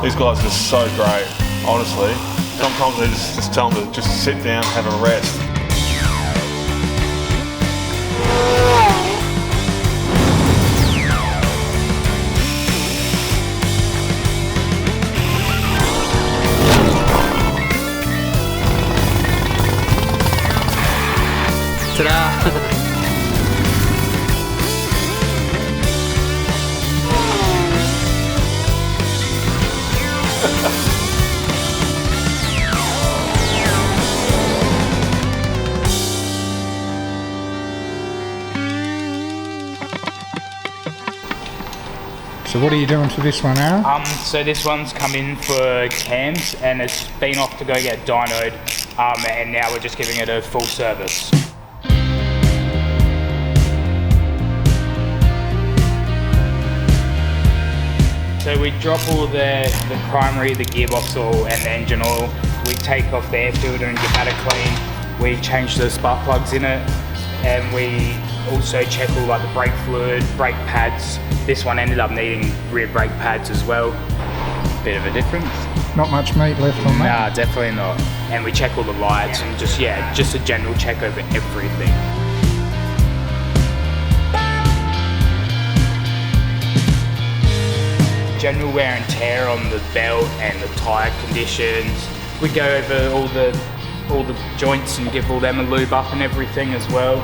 These guys are just so great, honestly. Sometimes I just tell them to just sit down, have a rest. Ta-da! So what are you doing for this one, Aaron? So this one's come in for cams and it's been off to go get dynoed, and now we're just giving it a full service. So we drop all the primary, the gearbox oil and the engine oil. We take off the air filter and give that a clean. We change the spark plugs in it, and we also check all like the brake fluid, brake pads. This one ended up needing rear brake pads as well. Bit of a difference. Not much meat left on that? Nah, definitely not. And we check all the lights and just a general check over everything. General wear and tear on the belt and the tyre conditions. We go over all the joints and give all them a lube up and everything as well.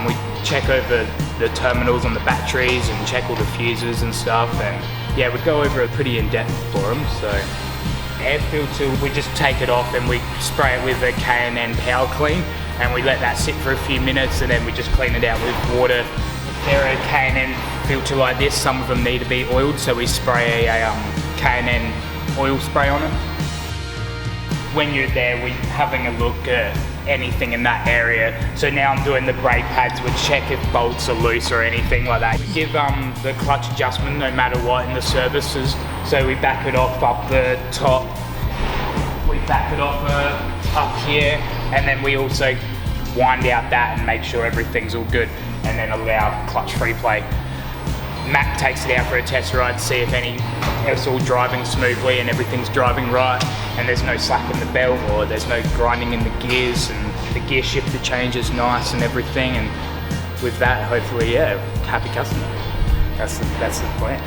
We check over the terminals on the batteries and check all the fuses and stuff, and yeah, we go over it pretty in depth for them. So air filter, we just take it off and we spray it with a K&N Power Clean, and we let that sit for a few minutes, and then we just clean it out with water. If they're a K&N filter like this, some of them need to be oiled, so we spray a K&N oil spray on it. When you're there, we're having a look at anything in that area. So now I'm doing the brake pads, we check if bolts are loose or anything like that. We give the clutch adjustment no matter what in the services. So we back it off up the top, we back it off up here, and then we also wind out that and make sure everything's all good, and then allow clutch free play. Matt takes it out for a test ride to see if it's all driving smoothly and everything's driving right, and there's no slack in the belt or there's no grinding in the gears, and the gear shifter change is nice and everything, and with that, hopefully, happy customer. That's the plan.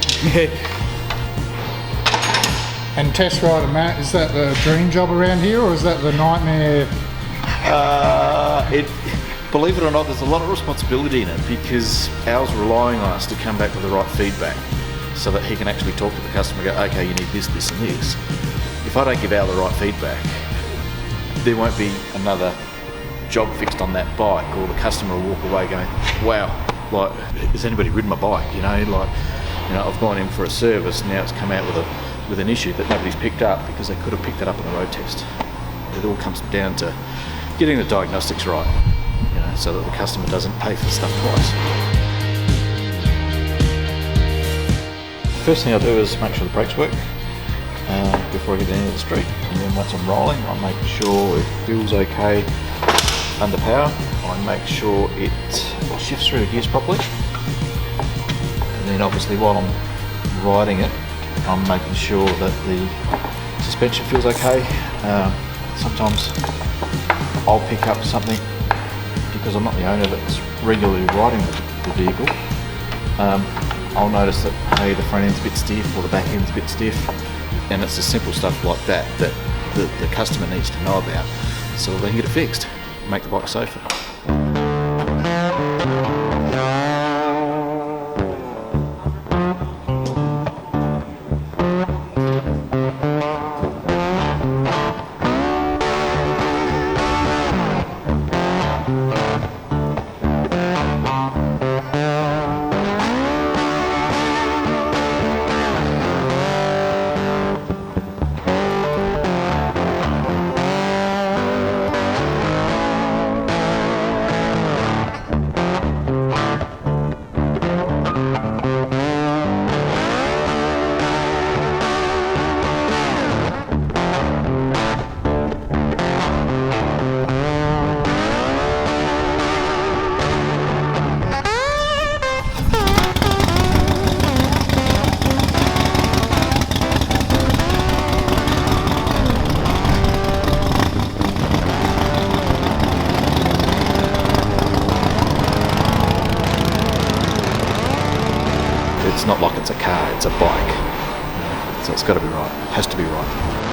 And test rider Matt, is that the dream job around here, or is that the nightmare? Believe it or not, there's a lot of responsibility in it, because Al's relying on us to come back with the right feedback so that he can actually talk to the customer and go, okay, you need this, this and this. If I don't give Al the right feedback, there won't be another job fixed on that bike, or the customer will walk away going, wow, like, has anybody ridden my bike? I've gone in for a service, now it's come out with an issue that nobody's picked up because they could have picked it up on the road test. It all comes down to getting the diagnostics right, so that the customer doesn't pay for stuff twice. First thing I do is make sure the brakes work before I get into the street, and then once I'm rolling, I'm making sure it feels okay under power. I make sure it shifts through the gears properly, and then obviously while I'm riding it, I'm making sure that the suspension feels okay. Sometimes I'll pick up something, because I'm not the owner that's regularly riding the vehicle. I'll notice that, hey, the front end's a bit stiff or the back end's a bit stiff, and it's the simple stuff like that the customer needs to know about, so they can get it fixed, make the bike safer. it's not like it's a car, it's a bike. So it's got to be right, has to be right.